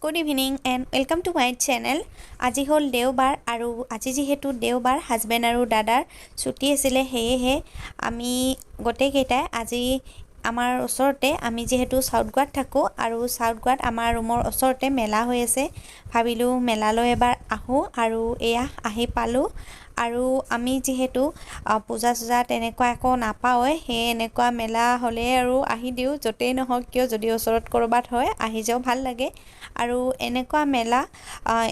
Good evening and welcome to my channel. আজি হ'ল দেওবাৰ আৰু আজি যিহেতু দেওবাৰ হাজবেণ্ড আৰু দাদাৰ ছুটি আছিলে, সেয়েহে আমি গোটেইকেইটাই আজি আমাৰ ওচৰতে, আমি যিহেতু চাউথ গোৱাত থাকোঁ আৰু চাউথ গোৱাত আমাৰ ৰুমৰ ওচৰতে মেলা হৈ আছে, ভাবিলোঁ মেলালৈ এবাৰ আহোঁ আৰু এয়া আহি পালোঁ। আৰু আমি যিহেতু পূজা চূজা তেনেকুৱা একো নাপাওঁৱে, সেয়ে এনেকুৱা মেলা হ'লে আৰু আহি দিওঁ, য'তেই নহওক কিয়, যদি ওচৰত ক'ৰবাত হয় আহি যাওঁ, ভাল লাগে। আৰু এনেকুৱা মেলা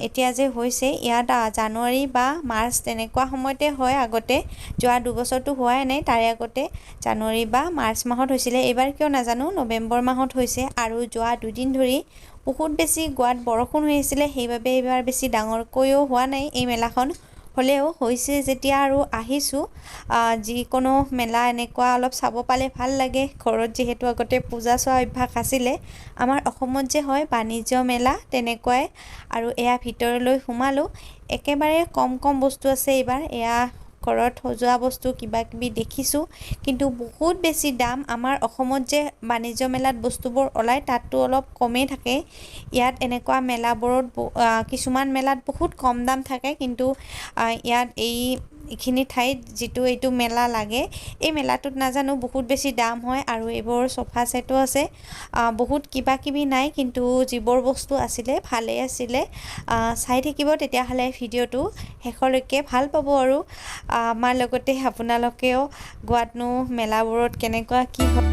এতিয়া যে হৈছে ইয়াত জানুৱাৰী বা মাৰ্চ তেনেকুৱা সময়তে হয়। আগতে যোৱা দুবছৰটো হোৱাই নাই, তাৰে আগতে জানুৱাৰী বা মাৰ্চ মাহত হৈছিলে। এইবাৰ কিয় নাজানো নৱেম্বৰ মাহত হৈছে। আৰু যোৱা দুদিন ধৰি বহুত বেছি গোৱাত বৰষুণ হৈ আছিলে, সেইবাবে এইবাৰ বেছি ডাঙৰকৈও হোৱা নাই এই মেলাখন। হ'লেও হৈছে যেতিয়া আৰু আহিছোঁ। যিকোনো মেলা এনেকুৱা অলপ চাব পালে ভাল লাগে। ঘৰত যিহেতু আগতে পূজা চোৱা অভ্যাস আছিলে, আমাৰ অসমত যে হয় বাণিজ্য মেলা তেনেকুৱাই। আৰু এয়া ভিতৰলৈ সোমালোঁ, একেবাৰে কম বস্তু আছে এইবাৰ। এয়া ঘৰত সজোৱা বস্তু কিবা কিবি দেখিছোঁ, কিন্তু বহুত বেছি দাম। আমাৰ অসমত যে বাণিজ্য মেলাত বস্তুবোৰ ওলায় তাততো অলপ কমেই থাকে। ইয়াত এনেকুৱা মেলাবোৰত কিছুমান মেলাত বহুত কম দাম থাকে, কিন্তু ইয়াত এইখিনি ঠাইত যিটো এইটো মেলা লাগে, এই মেলাটোত নাজানো বহুত বেছি দাম হয়। আৰু এইবোৰ চোফা ছেটো আছে, বহুত কিবা কিবি নাই, কিন্তু যিবোৰ বস্তু আছিলে ভালেই আছিলে। চাই থাকিব তেতিয়াহ'লে ভিডিঅ'টো শেষলৈকে, ভাল পাব। আৰু আমাৰ লগতে আপোনালোকেও গোৱাতনো মেলাবোৰত কেনেকুৱা কি হয়।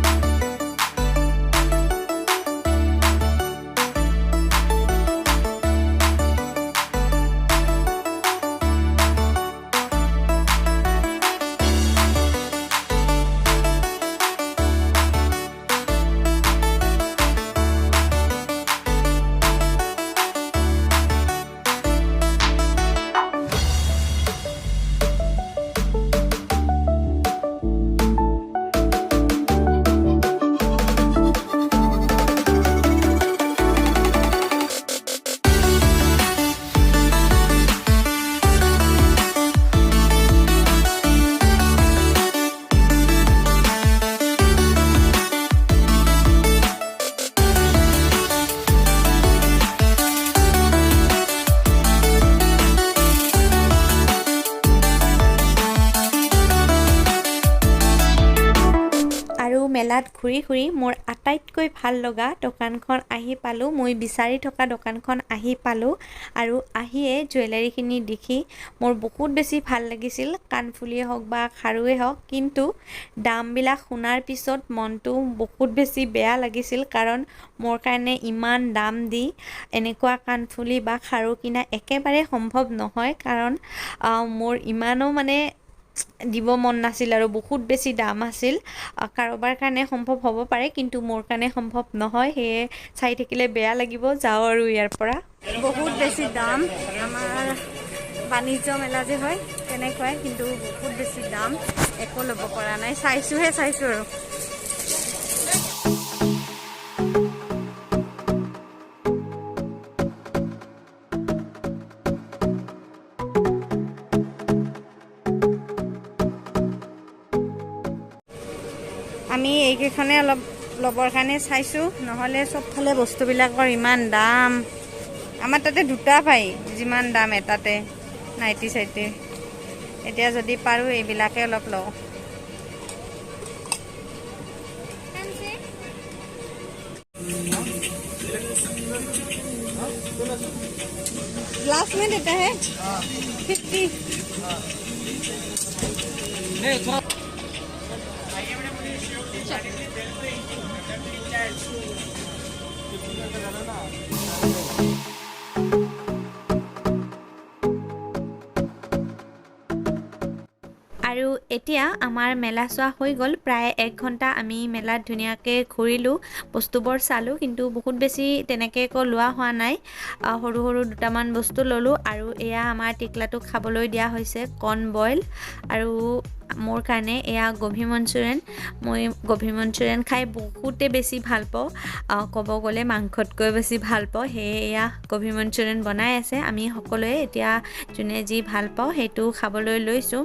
মেলাত ঘূৰি ঘূৰি মোৰ আটাইতকৈ ভাল লগা দোকানখন আহি পালোঁ। মই বিচাৰি থকা দোকানখন আহি পালোঁ। আৰু আহিয়ে জুৱেলাৰীখিনি দেখি মোৰ বহুত বেছি ভাল লাগিছিল, কাণফুলিয়ে হওক বা খাৰুৱে হওক। কিন্তু দামবিলাক শুনাৰ পিছত মনটো বহুত বেছি বেয়া লাগিছিল, কাৰণ মোৰ কাৰণে ইমান দাম দি এনেকুৱা কাণফুলি বা খাৰু কিনা একেবাৰে সম্ভৱ নহয়। কাৰণ মোৰ ইমানো দিব মন নাছিল আৰু বহুত বেছি দাম আছিল। কাৰোবাৰ কাৰণে সম্ভৱ হ'ব পাৰে, কিন্তু মোৰ কাৰণে সম্ভৱ নহয়। সেয়ে চাই থাকিলে বেয়া লাগিব, যাওঁ আৰু ইয়াৰ পৰা। বহুত বেছি দাম, আমাৰ বাণিজ্য মেলা যে হয় তেনেকুৱাই, কিন্তু বহুত বেছি দাম, একো ল'ব পৰা নাই। চাইছোঁ আৰু আমি এইকেইখনে অলপ ল'বৰ কাৰণে চাইছোঁ, নহ'লে চবফালে বস্তুবিলাকৰ ইমান দাম। আমাৰ তাতে দুটা পায়, যিমান দাম এটাতে নাইটি চাইটি। এতিয়া যদি পাৰোঁ এইবিলাকে অলপ লওঁ। लास्ट में देता है 50। আৰু এতিয়া আমাৰ মেলা চোৱা হৈ গ'ল, প্ৰায় 1 ঘণ্টা আমি মেলাত ধুনীয়াকৈ ঘূৰিলোঁ, বস্তুবোৰ চালোঁ, কিন্তু বহুত বেছি তেনেকৈ একো লোৱা হোৱা নাই। সৰু দুটামান বস্তু ল'লোঁ। আৰু এয়া আমাৰ টিকলাটোক খাবলৈ দিয়া হৈছে কৰ্ণ বইল। আৰু মোৰ কাৰণে এয়া গোভি মঞ্চুৰিয়ান। মই গোভি মঞ্চুৰিয়ান খাই বহুতে বেছি ভাল পাওঁ, ক'ব গ'লে মাংসতকৈ বেছি ভাল পাওঁ। সেয়ে এয়া গোভি মঞ্চুৰিয়ান বনাই আছে। আমি সকলোৱে এতিয়া যোনে যি ভাল পাওঁ সেইটো খাবলৈ লৈছোঁ।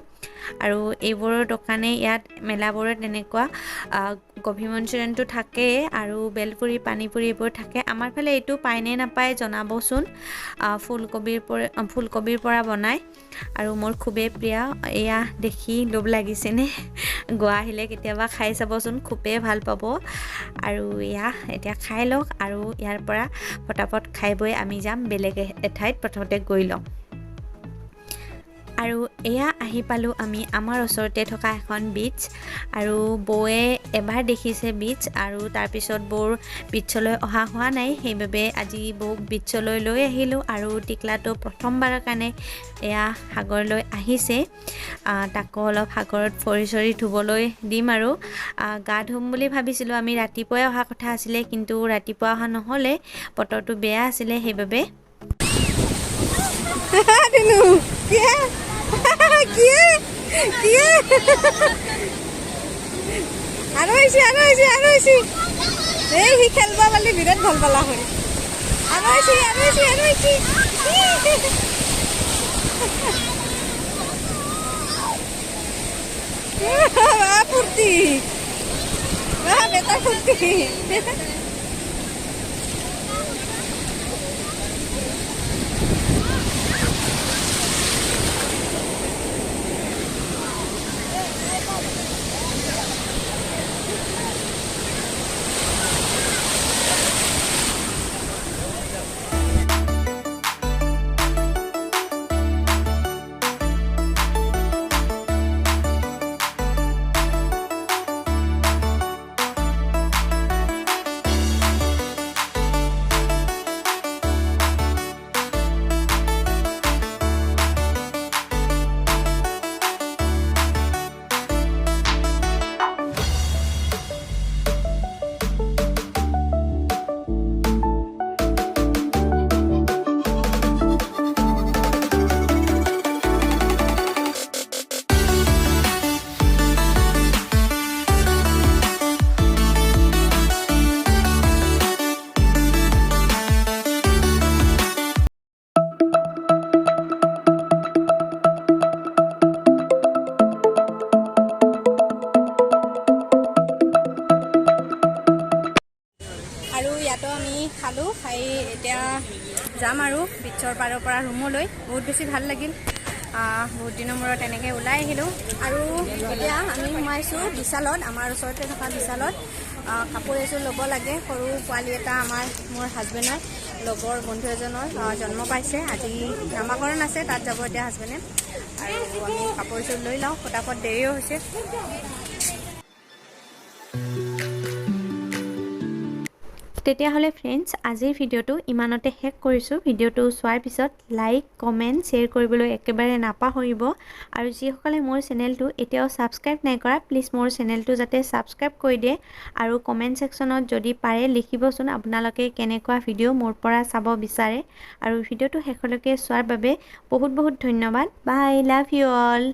আৰু এইবোৰৰ দোকানে ইয়াত মেলাবোৰত তেনেকুৱা গোভি মঞ্চুৰিয়ানটো থাকেই আৰু বেলপুৰি পানীপুৰি এইবোৰ থাকে। আমাৰ ফালে এইটো পায় নে নাপায় জনাবচোন। ফুলকবিৰ পৰা বনায় আৰু মোৰ খুবেই প্ৰিয়। এয়া দেখি লোভ লাগিছেনে? গোৱা আহিলে কেতিয়াবা খাই চাবচোন, খুবেই ভাল পাব। আৰু এয়া এতিয়া খাই লওক আৰু ইয়াৰ পৰা পটাপট খাই বৈ আমি যাম বেলেগ এঠাইত, প্ৰথমতে গৈ লওঁ। আৰু এয়া আহি পালোঁ আমি আমাৰ ওচৰতে থকা এখন বীচ। আৰু বৌয়ে এবাৰ দেখিছে বীচ আৰু তাৰপিছত বৌৰ বীচলৈ অহা হোৱা নাই, সেইবাবে আজি বৌক বীচলৈ লৈ আহিলোঁ। আৰু টিকলাটো প্ৰথমবাৰৰ কাৰণে এয়া সাগৰলৈ আহিছে, তাকো অলপ সাগৰত ভৰি চৰি ধুবলৈ দিম। আৰু গা ধুম বুলি ভাবিছিলোঁ, আমি ৰাতিপুৱাই অহা কথা আছিলে, কিন্তু ৰাতিপুৱা অহা নহ'লে, বতৰটো বেয়া আছিলে সেইবাবে। এই সি খেলবা পালি বিৰাট ভাল পালা হয়। ফূৰ্তি বেটা ফূৰ্তি। আৰু ইয়াতো আমি খালোঁ, খাই এতিয়া যাম আৰু বিচৰ পাৰৰ পৰা ৰুমলৈ। বহুত বেছি ভাল লাগিল, বহুত দিনৰ মূৰত এনেকৈ ওলাই আহিলোঁ। আৰু এতিয়া আমি সোমাইছোঁ বিশালত, আমাৰ ওচৰতে থকা বিশালত। কাপোৰ এযোৰ ল'ব লাগে। সৰু পোৱালি এটা মোৰ হাজবেণ্ডৰ লগৰ বন্ধু এজনৰ জন্ম পাইছে, আজি নামাকৰণ আছে, তাত যাব এতিয়া হাজবেণ্ডে। আৰু আমি কাপোৰযোৰ লৈ লওঁ, ফটাফট দেৰিও হৈছে। তেতিয়াহ'লে ফ্ৰেণ্ডছ, আজিৰ ভিডিঅ'টো ইমানতে শেষ কৰিছোঁ। ভিডিঅ'টো চোৱাৰ পিছত লাইক, কমেণ্ট, শ্বেয়াৰ কৰিবলৈ একেবাৰে নাপাহৰিব। আৰু যিসকলে মোৰ চেনেলটো এতিয়াও ছাবস্ক্ৰাইব নাই কৰা, প্লিজ মোৰ চেনেলটো যাতে ছাবস্ক্ৰাইব কৰি দিয়ে। আৰু কমেণ্ট ছেকশ্যনত যদি পাৰে লিখিবচোন আপোনালোকে কেনেকুৱা ভিডিঅ' মোৰ পৰা চাব বিচাৰে। আৰু ভিডিঅ'টো শেষলৈকে চোৱাৰ বাবে বহুত বহুত ধন্যবাদ। বাই, লাভ ইউ অল।